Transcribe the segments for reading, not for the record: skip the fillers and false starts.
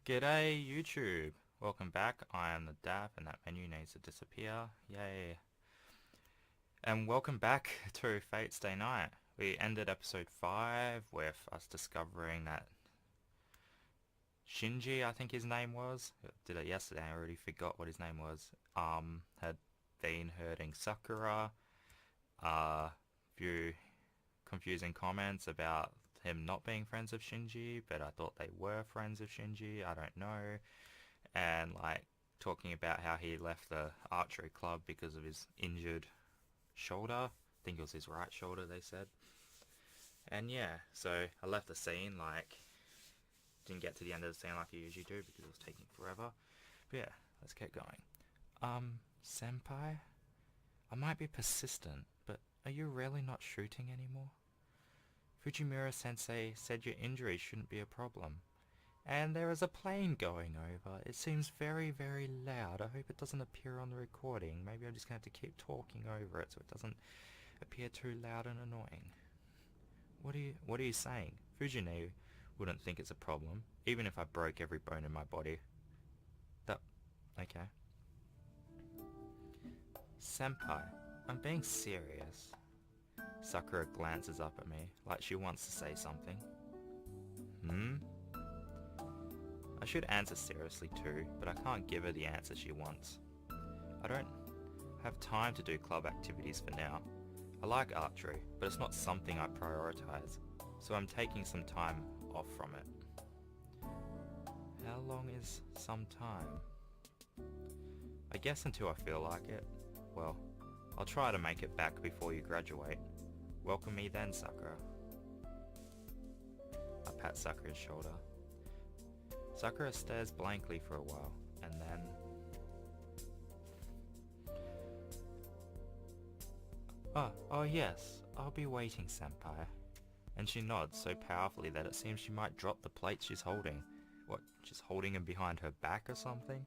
G'day YouTube! Welcome back, I am the Daff and that menu needs to disappear. Yay! And welcome back to Fate's Day Night. We ended episode 5 with us discovering that Shinji, I think his name was, did it yesterday, I already forgot what his name was, had been hurting Sakura. Few confusing comments about him not being friends of Shinji, but I thought they were friends of Shinji, I don't know. And like talking about how he left the archery club because of his injured shoulder. I think it was his right shoulder, they said. And yeah, so I left the scene, like, didn't get to the end of the scene like I usually do because it was taking forever. But yeah, let's get going. Senpai? I might be persistent, but are you really not shooting anymore? Fujimura-sensei said your injury shouldn't be a problem. And there is a plane going over. It seems very, very loud. I hope it doesn't appear on the recording. Maybe I'm just going to have to keep talking over it so it doesn't appear too loud and annoying. What are you saying? Fujine wouldn't think it's a problem, even if I broke every bone in my body. Okay. Senpai, I'm being serious. Sakura glances up at me, like she wants to say something. I should answer seriously too, but I can't give her the answer she wants. I don't have time to do club activities for now. I like archery, but it's not something I prioritize, so I'm taking some time off from it. How long is some time? I guess until I feel like it. Well, I'll try to make it back before you graduate. Welcome me then, Sakura. I pat Sakura's shoulder. Sakura stares blankly for a while, and then... Oh yes, I'll be waiting, senpai. And she nods so powerfully that it seems she might drop the plates she's holding. What, she's holding them behind her back or something?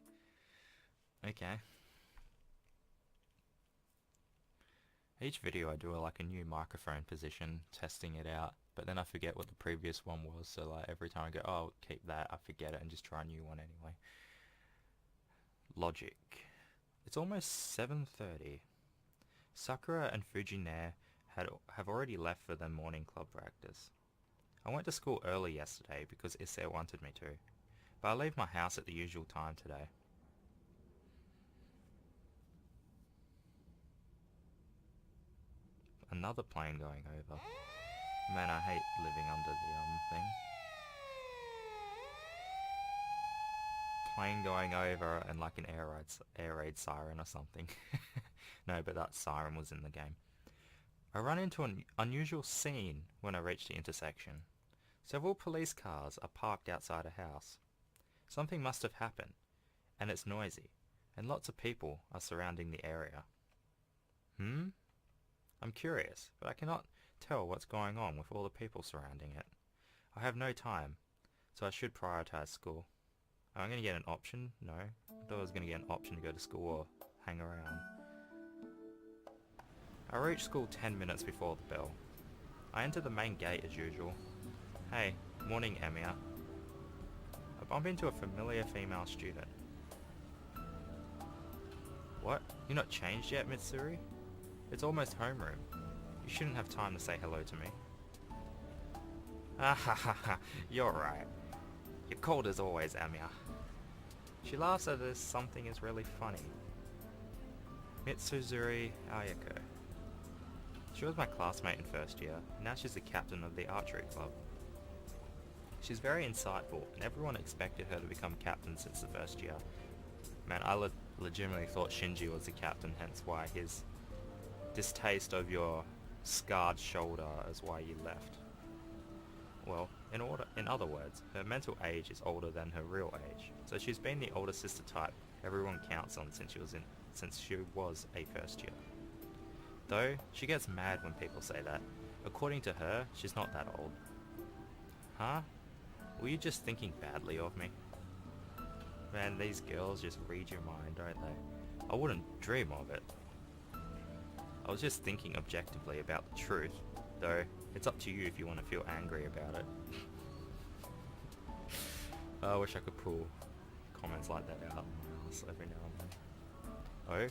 Okay. Each video I do like a new microphone position, testing it out, but then I forget what the previous one was, so like every time I go, oh, I'll keep that, I forget it and just try a new one anyway. Logic. It's almost 7:30. Sakura and Fujine have already left for their morning club practice. I went to school early yesterday because Issei wanted me to, but I leave my house at the usual time today. Another plane going over. Man, I hate living under the thing. Plane going over and like an air raid siren or something. No, but that siren was in the game. I run into an unusual scene when I reach the intersection. Several police cars are parked outside a house. Something must have happened, and it's noisy, and lots of people are surrounding the area. I'm curious, but I cannot tell what's going on with all the people surrounding it. I have no time, so I should prioritize school. Am I going to get an option? No. I thought I was going to get an option to go to school or hang around. I reach school 10 minutes before the bell. I enter the main gate as usual. Hey, morning Emiya. I bump into a familiar female student. What? You're not changed yet, Mitsuri? It's almost homeroom. You shouldn't have time to say hello to me. Ah ha ha ha, you're right. You're cold as always, Amiya. She laughs at this something is really funny. Mitsuzuri Ayako. She was my classmate in first year, and now she's the captain of the archery club. She's very insightful, and everyone expected her to become captain since the first year. Man, I legitimately thought Shinji was the captain, hence why his distaste of your scarred shoulder is why you left. Well, in other words, her mental age is older than her real age, so she's been the older sister type everyone counts on since she was a first year. Though, she gets mad when people say that. According to her, she's not that old. Huh? Were you just thinking badly of me? Man, these girls just read your mind, don't they? I wouldn't dream of it. I was just thinking objectively about the truth, though it's up to you if you want to feel angry about it. I wish I could pull comments like that out every now and then. Oh,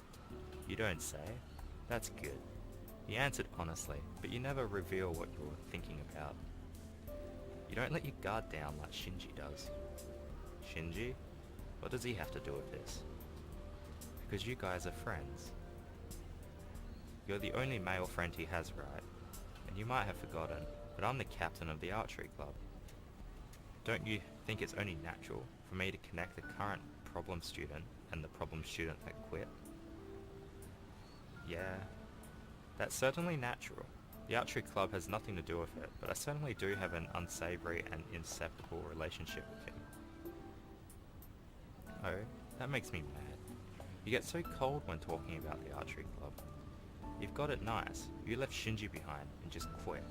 you don't say? That's good. You answered honestly, but you never reveal what you're thinking about. You don't let your guard down like Shinji does. Shinji? What does he have to do with this? Because you guys are friends. You're the only male friend he has, right? And you might have forgotten, but I'm the captain of the archery club. Don't you think it's only natural for me to connect the current problem student and the problem student that quit? Yeah, that's certainly natural. The archery club has nothing to do with it, but I certainly do have an unsavory and inseparable relationship with him. Oh, that makes me mad. You get so cold when talking about the archery club. You've got it nice. You left Shinji behind and just quit.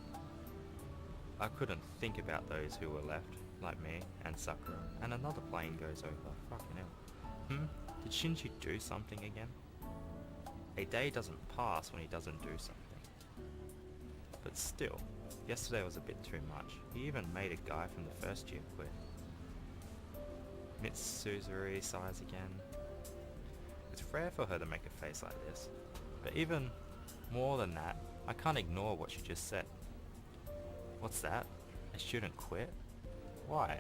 I couldn't think about those who were left, like me and Sakura, and another plane goes over. Fucking hell. Did Shinji do something again? A day doesn't pass when he doesn't do something. But still, yesterday was a bit too much. He even made a guy from the first year quit. Mitsuzuri sighs again. It's rare for her to make a face like this. But even more than that, I can't ignore what she just said. What's that? A student quit? Why?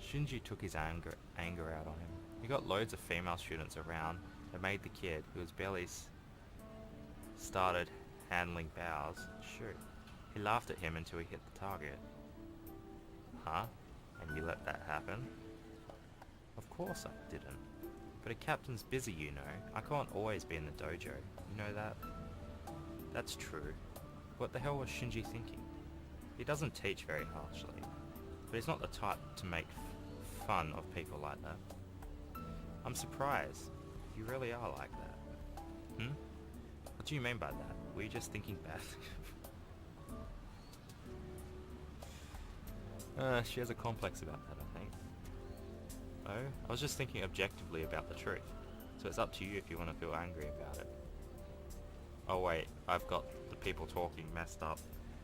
Shinji took his anger out on him. He got loads of female students around and made the kid, who was barely started handling bows, shoot. He laughed at him until he hit the target. Huh? And you let that happen? Of course I didn't. But a captain's busy, you know. I can't always be in the dojo. You know that? That's true. What the hell was Shinji thinking? He doesn't teach very harshly, but he's not the type to make fun of people like that. I'm surprised. You really are like that. What do you mean by that? Were you just thinking bad? She has a complex about that, I think. Oh, I was just thinking objectively about the truth. So it's up to you if you want to feel angry about it. Oh wait, I've got the people talking messed up.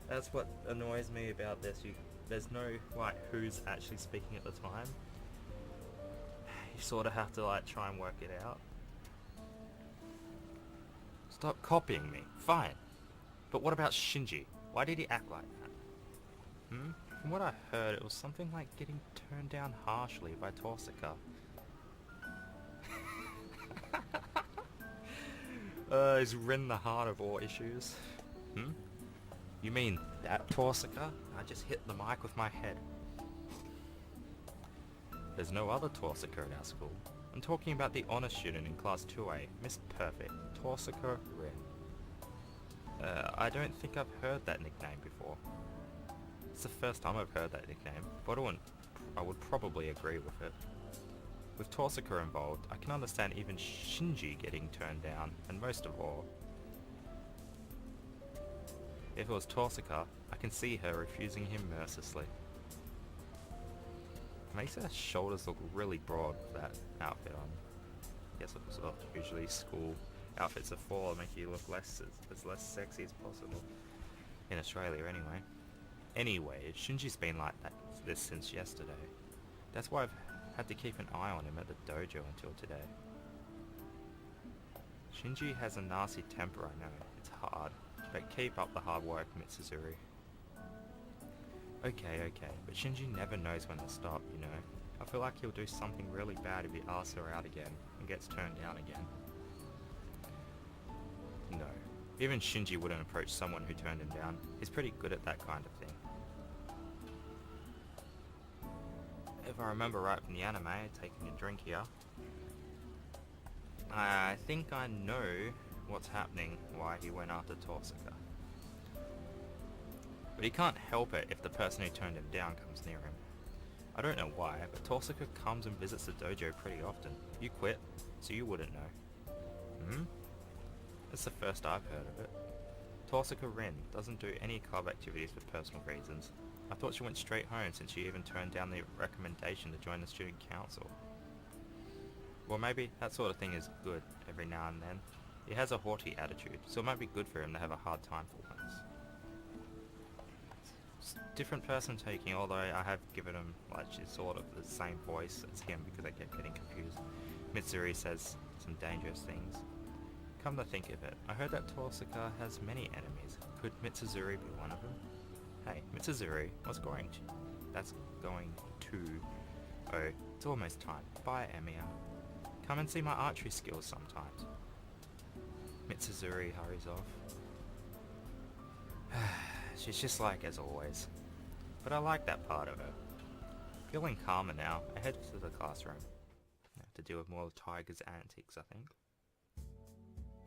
That's what annoys me about this. There's no, like, who's actually speaking at the time. You sort of have to, like, try and work it out. Stop copying me. Fine. But what about Shinji? Why did he act like that? From what I heard, it was something like getting turned down harshly by Torsaka. Is Rin the heart of all issues? You mean that Torsaka? I just hit the mic with my head. There's no other Torsaka at our school. I'm talking about the honor student in class 2A, Miss Perfect, Torsaka Rin. I don't think I've heard that nickname before. It's the first time I've heard that nickname, but I would probably agree with it. With Torsaka involved, I can understand even Shinji getting turned down, and most of all, if it was Torsaka, I can see her refusing him mercilessly. Makes her shoulders look really broad with that outfit on. Guess it's usually school outfits are for to make you look less sexy as possible. In Australia anyway. Anyway, Shinji's been like this since yesterday. That's why I've had to keep an eye on him at the dojo until today. Shinji has a nasty temper, I know. It's hard. But keep up the hard work, Mitsuzuri. Okay, but Shinji never knows when to stop, you know. I feel like he'll do something really bad if he asks her out again and gets turned down again. No. Even Shinji wouldn't approach someone who turned him down. He's pretty good at that kind of thing. If I remember right from the anime, taking a drink here, I think I know what's happening, why he went after Torsaka. But he can't help it if the person who turned him down comes near him. I don't know why, but Torsaka comes and visits the dojo pretty often. You quit, so you wouldn't know. That's the first I've heard of it. Torsaka Rin doesn't do any club activities for personal reasons. I thought she went straight home since she even turned down the recommendation to join the student council. Well, maybe that sort of thing is good every now and then. He has a haughty attitude, so it might be good for him to have a hard time for once. different person taking, although I have given him like sort of the same voice as him because I kept getting confused. Mitsuri says some dangerous things. Come to think of it, I heard that Torsaka has many enemies. Could Mitsuzuri be one of them? Hey, Mitsuzuri, what's going to? That's going to... Oh, it's almost time. Bye, Emiya. Come and see my archery skills sometimes. Mitsuzuri hurries off. She's just like as always. But I like that part of her. Feeling calmer now, I head to the classroom. I have to deal with more of Tiger's antics, I think.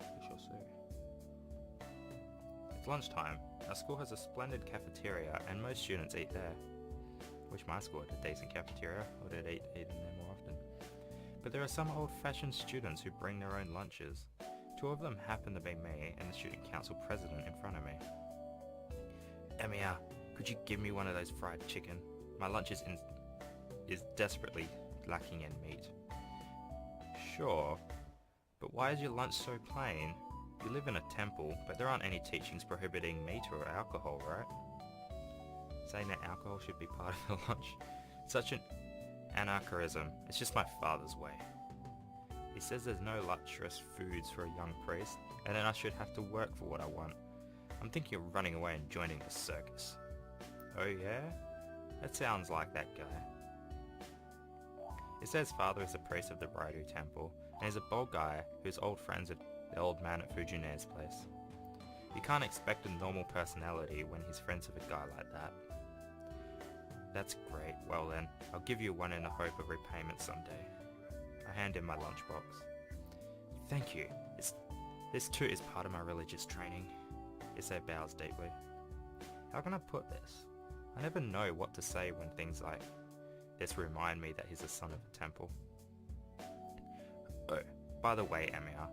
We shall see. It's lunchtime. Our school has a splendid cafeteria and most students eat there. Wish my school had a decent cafeteria, or they'd eat in there more often. But there are some old-fashioned students who bring their own lunches. 2 of them happen to be me and the student council president in front of me. Emiya, could you give me one of those fried chicken? My lunch is desperately lacking in meat. Sure, but why is your lunch so plain? You live in a temple, but there aren't any teachings prohibiting meat or alcohol, right? Saying that alcohol should be part of the lunch? Such an anachronism. It's just my father's way. He says there's no luxurious foods for a young priest, and then I should have to work for what I want. I'm thinking of running away and joining the circus. Oh yeah? That sounds like that guy. It says father is the priest of the Raidu temple, and he's a bald guy who's old friends with the old man at Fujine's place. You can't expect a normal personality when he's friends with a guy like that. That's great. Well then, I'll give you one in the hope of repayment someday. I hand him my lunchbox. Thank you. This too is part of my religious training. Issei bows deeply. How can I put this? I never know what to say when things like this remind me that he's a son of a temple. Oh, by the way, Emiya,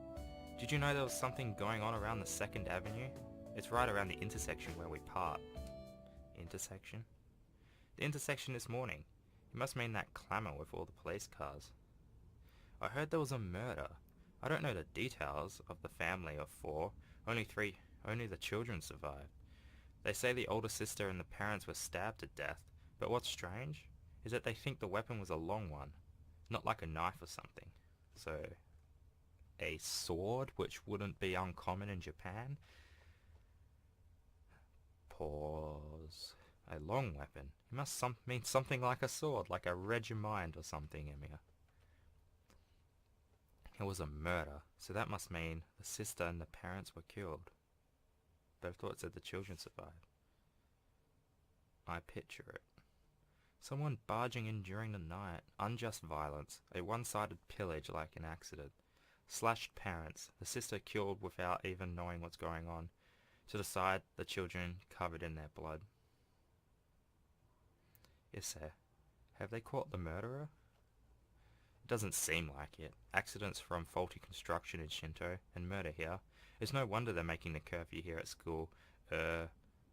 did you know there was something going on around the 2nd Avenue? It's right around the intersection where we part. Intersection? The intersection this morning. It must mean that clamour with all the police cars. I heard there was a murder. I don't know the details of the family of 4. Only the children survived. They say the older sister and the parents were stabbed to death, but what's strange is that they think the weapon was a long one, not like a knife or something. So, a sword, which wouldn't be uncommon in Japan? Pause. A long weapon. It must mean something like a sword, like a regimind or something, Emiya. It was a murder, so that must mean the sister and the parents were killed. But I thought it said the children survived. I picture it. Someone barging in during the night, unjust violence, a one-sided pillage like an accident. Slashed parents, the sister killed without even knowing what's going on. To the side, the children covered in their blood. Issei, have they caught the murderer? It doesn't seem like it. Accidents from faulty construction in Shinto, and murder here. It's no wonder they're making the curfew here at school.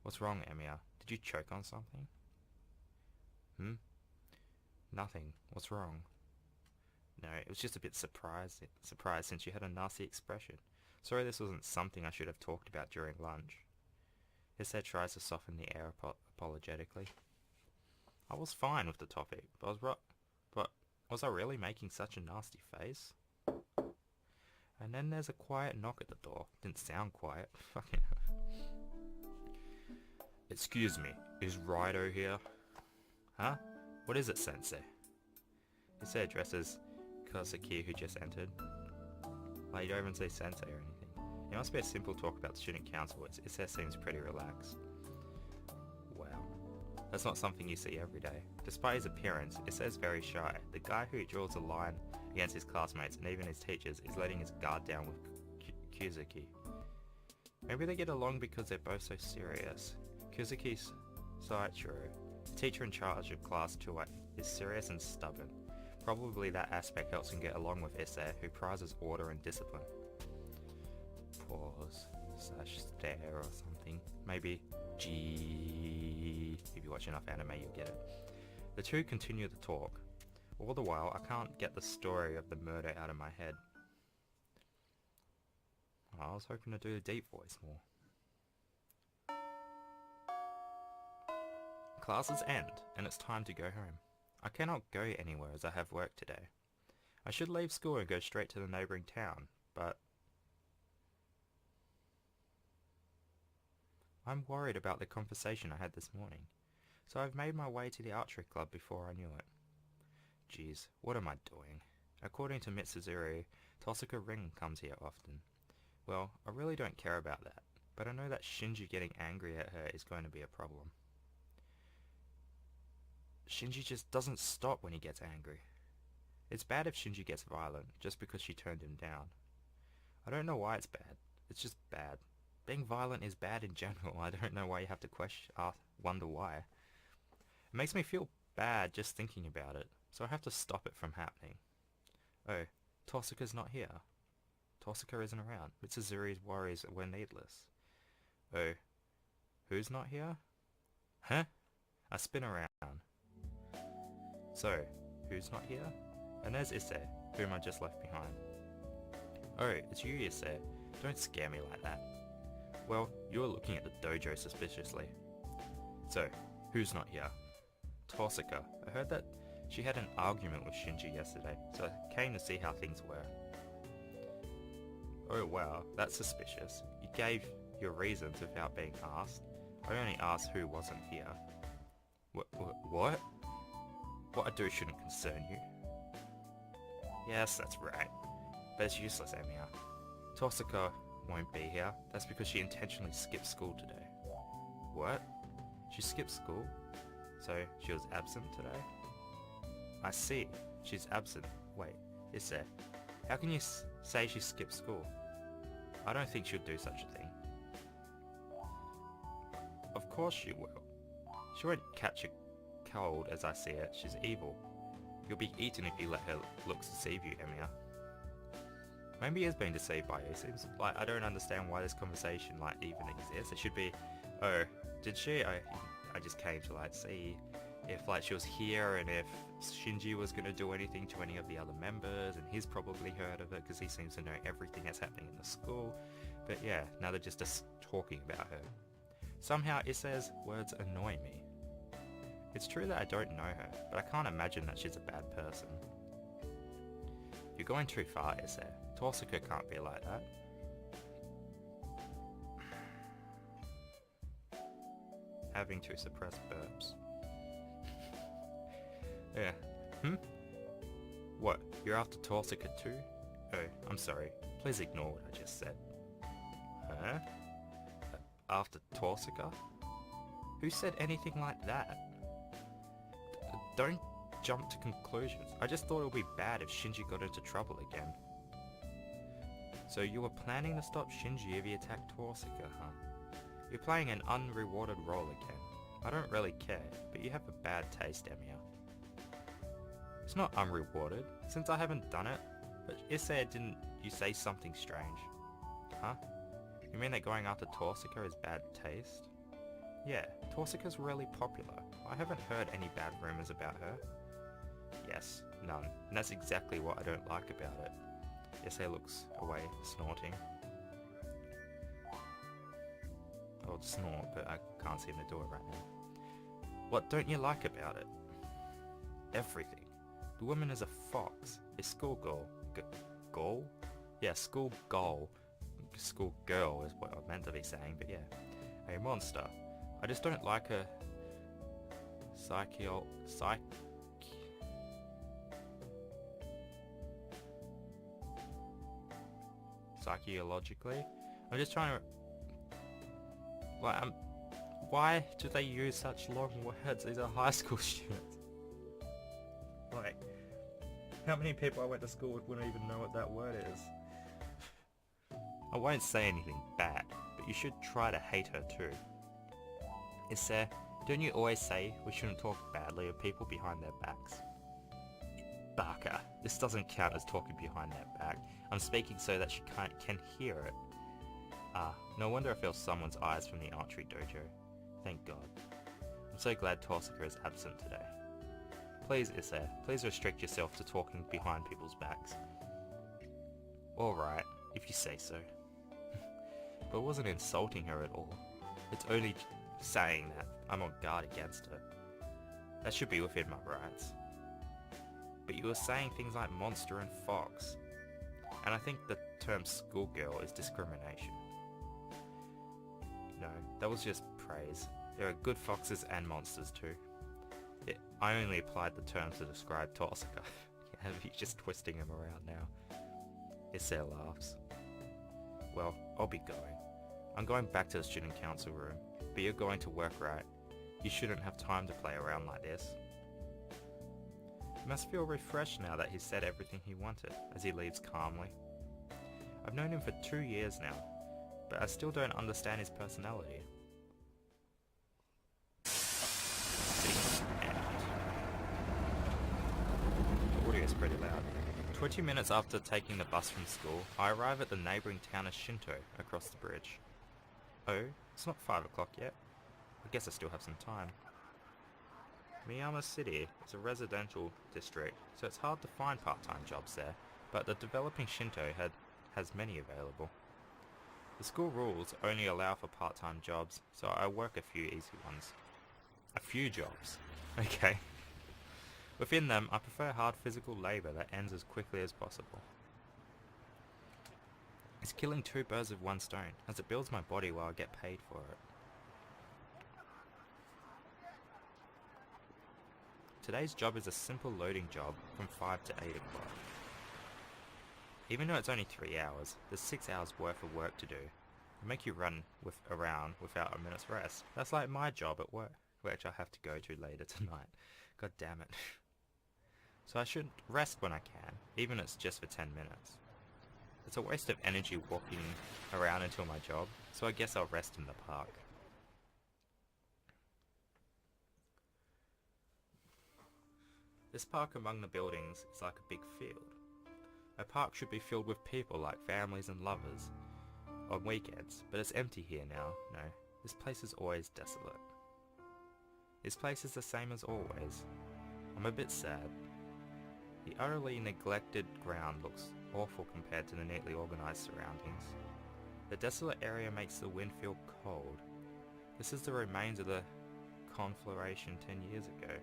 What's wrong, Emiya? Did you choke on something? Nothing. What's wrong? No, it was just a bit surprised since you had a nasty expression. Sorry this wasn't something I should have talked about during lunch. Issei tries to soften the air apologetically. I was fine with the topic, but was I really making such a nasty face? And then there's a quiet knock at the door. Didn't sound quiet. Fucking Excuse me, is Raido here? Huh? What is it, Sensei? Issei addresses Kosaki, who just entered. Like, you don't even say Sensei or anything. It must be a simple talk about the student council. Issei seems pretty relaxed. Wow. That's not something you see every day. Despite his appearance, Issei's very shy. The guy who draws a line against his classmates and even his teachers is letting his guard down with Kuzuki. Maybe they get along because they're both so serious. Kuzuki's Saichiro, the teacher in charge of class 2A, is serious and stubborn. Probably that aspect helps him get along with Issei, who prizes order and discipline. Pause / stare or something. Maybe G. If you watch enough anime, you'll get it. The two continue the talk. All the while, I can't get the story of the murder out of my head. I was hoping to do the deep voice more. Classes end, and it's time to go home. I cannot go anywhere as I have work today. I should leave school and go straight to the neighbouring town, but I'm worried about the conversation I had this morning, so I've made my way to the archery club before I knew it. Geez, what am I doing? According to Mitsuzuru, Tosuka Ring comes here often. Well, I really don't care about that, but I know that Shinji getting angry at her is going to be a problem. Shinji just doesn't stop when he gets angry. It's bad if Shinji gets violent just because she turned him down. I don't know why it's bad. It's just bad. Being violent is bad in general. I don't know why you have to wonder why. It makes me feel bad just thinking about it, so I have to stop it from happening. Oh, Tosuka's not here. Tosuka isn't around. Mitsuzuru's worries were needless. Oh, who's not here? Huh? I spin around. So, who's not here? And there's Issei, whom I just left behind. Oh, it's you, Issei. Don't scare me like that. Well, you were looking at the dojo suspiciously. So, who's not here? Tosuka. I heard that she had an argument with Shinji yesterday, so I came to see how things were. Oh wow, that's suspicious. You gave your reasons without being asked. I only asked who wasn't here. What? What I do shouldn't concern you. Yes, that's right. But it's useless, Emiya. Tosuka won't be here. That's because she intentionally skipped school today. What? She skipped school? So, she was absent today? I see. She's absent. Wait, Issei, how can you say she skipped school? I don't think she'll do such a thing. Of course she will. She won't catch a cold as I see it. She's evil. You'll be eaten if you let her looks deceive you, Emiya. Maybe he is being deceived by you. It seems like I don't understand why this conversation even exists. It should be, oh, did she? I just came to see if she was here and if Shinji was going to do anything to any of the other members, and he's probably heard of it because he seems to know everything that's happening in the school. But yeah, now they're just talking about her. Somehow Issei's words annoy me. It's true that I don't know her, but I can't imagine that she's a bad person. You're going too far, Issei. Tosuka can't be like that. Having to suppress burps. Yeah. What? You're after Tosuka too? Oh, I'm sorry. Please ignore what I just said. Huh? After Tosuka? Who said anything like that? Don't jump to conclusions. I just thought it would be bad if Shinji got into trouble again. So you were planning to stop Shinji if he attacked Tosuka, huh? You're playing an unrewarded role again. I don't really care, but you have a bad taste, Emiya. It's not unrewarded, since I haven't done it. But Issei, didn't you say something strange? Huh? You mean that going after Tosuka is bad taste? Yeah, Tosuka's really popular. I haven't heard any bad rumors about her. Yes, none. And that's exactly what I don't like about it. Issei looks away, snorting. I would snort, but I can't seem to do it right now. What don't you like about it? Everything. The woman is a fox, a schoolgirl. Girl? Yeah, schoolgirl. Schoolgirl is what I meant to be saying, but yeah. A monster. I just don't like her psychologically. I'm just trying to... why do they use such long words? These are high school students. How many people I went to school with wouldn't even know what that word is? I won't say anything bad, but you should try to hate her too. Issei, don't you always say we shouldn't talk badly of people behind their backs? Baka, this doesn't count as talking behind their back. I'm speaking so that she can hear it. Ah, no wonder I feel someone's eyes from the archery dojo. Thank God. I'm so glad Tosuka is absent today. Please, Issei, please restrict yourself to talking behind people's backs. Alright, if you say so. But it wasn't insulting her at all. It's only saying that I'm on guard against her. That should be within my rights. But you were saying things like monster and fox. And I think the term schoolgirl is discrimination. No, that was just praise. There are good foxes and monsters too. I only applied the term to describe Torsaka. Yeah, you're just twisting him around now. Issei laughs. Well, I'll be going. I'm going back to the student council room, but you're going to work, right? You shouldn't have time to play around like this. He must feel refreshed now that he's said everything he wanted, as he leaves calmly. I've known him for 2 years now, but I still don't understand his personality. The audio is pretty loud. 20 minutes after taking the bus from school, I arrive at the neighbouring town of Shinto, across the bridge. Oh, it's not 5 o'clock yet. I guess I still have some time. Miyama City is a residential district, so it's hard to find part-time jobs there, but the developing Shinto has many available. The school rules only allow for part-time jobs, so I work a few easy ones. A few jobs. Okay. Within them, I prefer hard physical labour that ends as quickly as possible. It's killing 2 birds with 1 stone, as it builds my body while I get paid for it. Today's job is a simple loading job from 5 to 8 o'clock. Even though it's only 3 hours, there's 6 hours worth of work to do. It'll make you run around without a minute's rest. That's like my job at work, which I have to go to later tonight. God damn it. So I should rest when I can, even if it's just for 10 minutes. It's a waste of energy walking around until my job, so I guess I'll rest in the park. This park among the buildings is like a big field. A park should be filled with people like families and lovers on weekends, but it's empty here now. No, this place is always desolate. This place is the same as always. I'm a bit sad. The utterly neglected ground looks awful compared to the neatly organised surroundings. The desolate area makes the wind feel cold. This is the remains of the conflagration 10 years ago,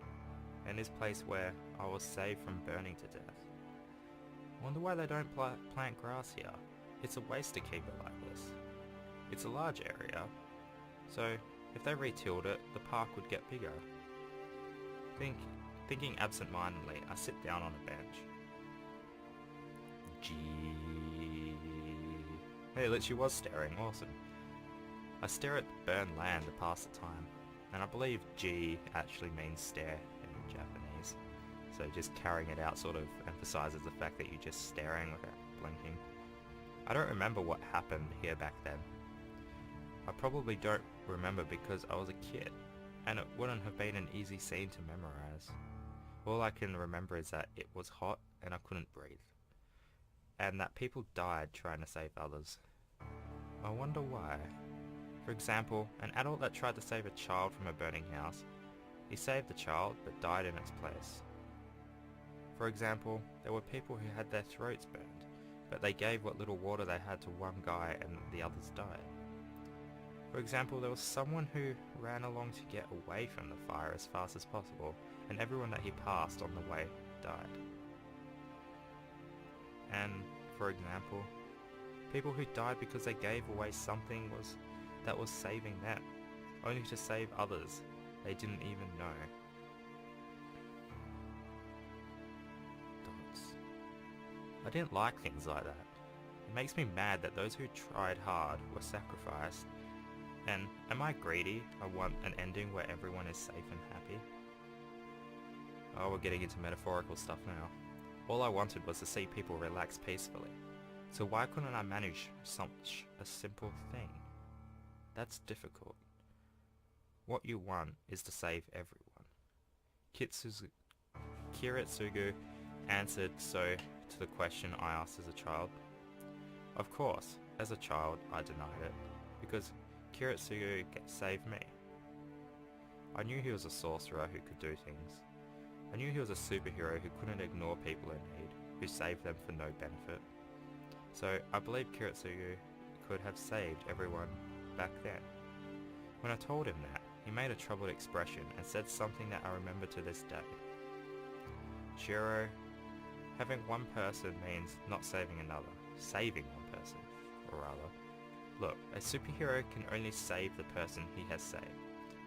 and this place where I was saved from burning to death. I wonder why they don't plant grass here. It's a waste to keep it like this. It's a large area, so if they retilled it, the park would get bigger. Thinking absent-mindedly, I sit down on a bench. Gee. Hey, it literally was staring, awesome. I stare at the burned land to pass the time, and I believe G actually means stare in Japanese. So just carrying it out sort of emphasizes the fact that you're just staring without blinking. I don't remember what happened here back then. I probably don't remember because I was a kid, and it wouldn't have been an easy scene to memorize. All I can remember is that it was hot and I couldn't breathe, and that people died trying to save others. I wonder why. For example, an adult that tried to save a child from a burning house, he saved the child but died in its place. For example, there were people who had their throats burned, but they gave what little water they had to one guy and the others died. For example, there was someone who ran along to get away from the fire as fast as possible, and everyone that he passed on the way died. And, for example, people who died because they gave away something that was saving them, only to save others they didn't even know. Dots. I didn't like things like that. It makes me mad that those who tried hard were sacrificed. And am I greedy? I want an ending where everyone is safe and happy. Oh, we're getting into metaphorical stuff now. All I wanted was to see people relax peacefully. So why couldn't I manage such a simple thing? That's difficult. What you want is to save everyone. Kiritsugu answered so to the question I asked as a child. Of course, as a child I denied it, because Kiritsugu saved me. I knew he was a sorcerer who could do things. I knew he was a superhero who couldn't ignore people in need, who saved them for no benefit. So I believed Kiritsugu could have saved everyone back then. When I told him that, he made a troubled expression and said something that I remember to this day. Shiro, having one person means not saving another. Saving one person, or rather. Look, a superhero can only save the person he has saved.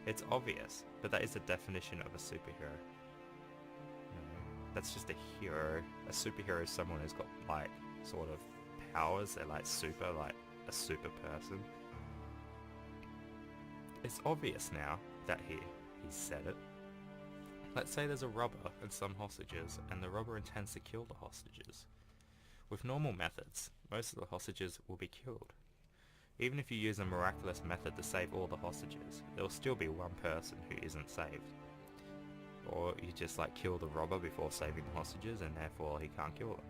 It's obvious, but that is the definition of a superhero. No, that's just a hero. A superhero is someone who's got, like, sort of powers. They're like super, like a super person. It's obvious now that he said it. Let's say there's a robber and some hostages, and the robber intends to kill the hostages. With normal methods, most of the hostages will be killed. Even if you use a miraculous method to save all the hostages, there will still be one person who isn't saved. Or you just like kill the robber before saving the hostages, and therefore he can't kill them.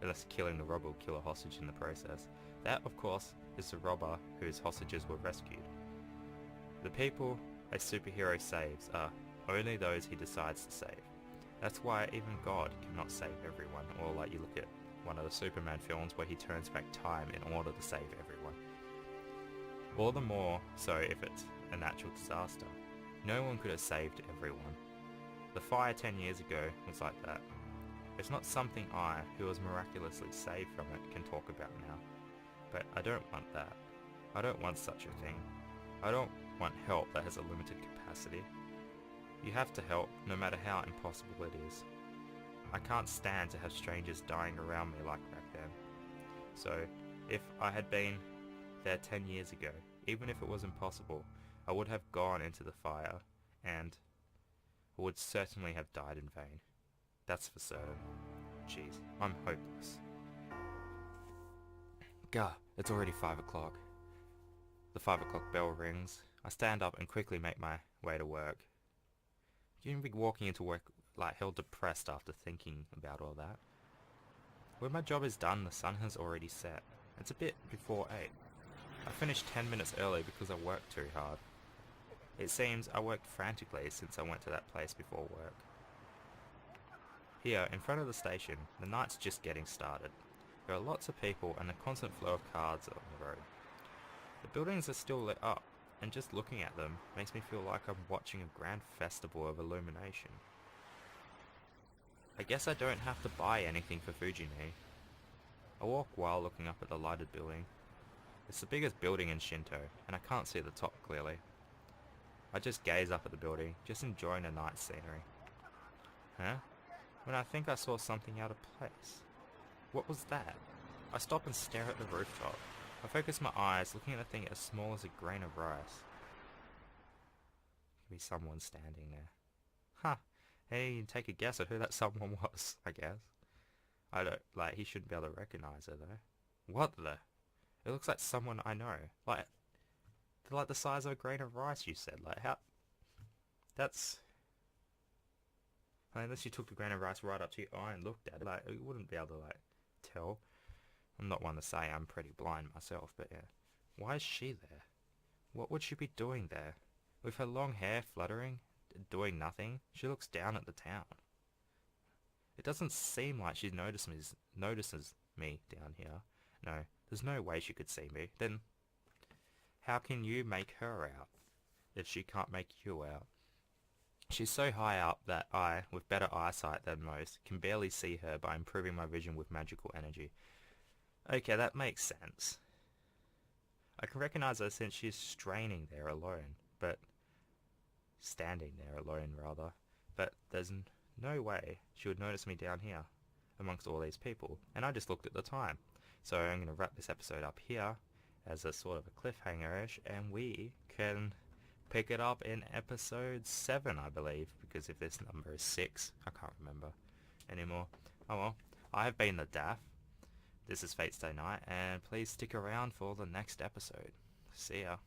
Unless killing the robber will kill a hostage in the process. That, of course, is the robber whose hostages were rescued. The people a superhero saves are only those he decides to save. That's why even God cannot save everyone, or like you look at one of the Superman films where he turns back time in order to save everyone. All the more so if it's a natural disaster. No one could have saved everyone. The fire 10 years ago was like that. It's not something I, who was miraculously saved from it, can talk about now. But I don't want that. I don't want such a thing. I don't want help that has a limited capacity. You have to help, no matter how impossible it is. I can't stand to have strangers dying around me like back then. So, if I had been there 10 years ago, even if it was impossible, I would have gone into the fire, and would certainly have died in vain. That's for certain. Jeez, I'm hopeless. Gah, it's already 5 o'clock. The 5 o'clock bell rings. I stand up and quickly make my way to work. You can be walking into work like hell depressed after thinking about all that. When my job is done, the sun has already set. It's a bit before 8. I finished 10 minutes early because I worked too hard. It seems I worked frantically since I went to that place before work. Here, in front of the station, the night's just getting started. There are lots of people and a constant flow of cars on the road. The buildings are still lit up, and just looking at them makes me feel like I'm watching a grand festival of illumination. I guess I don't have to buy anything for Fujimi. I walk while looking up at the lighted building. It's the biggest building in Shinto, and I can't see the top clearly. I just gaze up at the building, just enjoying the night scenery. Huh? When I think I saw something out of place. What was that? I stop and stare at the rooftop. I focus my eyes, looking at a thing as small as a grain of rice. Could be someone standing there. Huh. Hey, you can take a guess at who that someone was, I guess. I don't, like, he shouldn't be able to recognize her, though. What the? It looks like someone I know. Like, they're like the size of a grain of rice, you said. Like, how? That's... unless you took the grain of rice right up to your eye and looked at it, like, you wouldn't be able to, like, tell. I'm not one to say I'm pretty blind myself, but yeah. Why is she there? What would she be doing there? With her long hair fluttering, doing nothing, she looks down at the town. It doesn't seem like she notices me down here. No, there's no way she could see me. Then, how can you make her out, if she can't make you out? She's so high up that I, with better eyesight than most, can barely see her by improving my vision with magical energy. Okay, that makes sense. I can recognize her since she's straining there alone, but... standing there alone, rather. But there's no way she would notice me down here, amongst all these people. And I just looked at the time. So I'm going to wrap this episode up here, as a sort of a cliffhanger-ish, and we can pick it up in episode 7, I believe, because if this number is 6, I can't remember anymore. Oh well, I have been the Daff. This is Fate's Day Night, and please stick around for the next episode. See ya.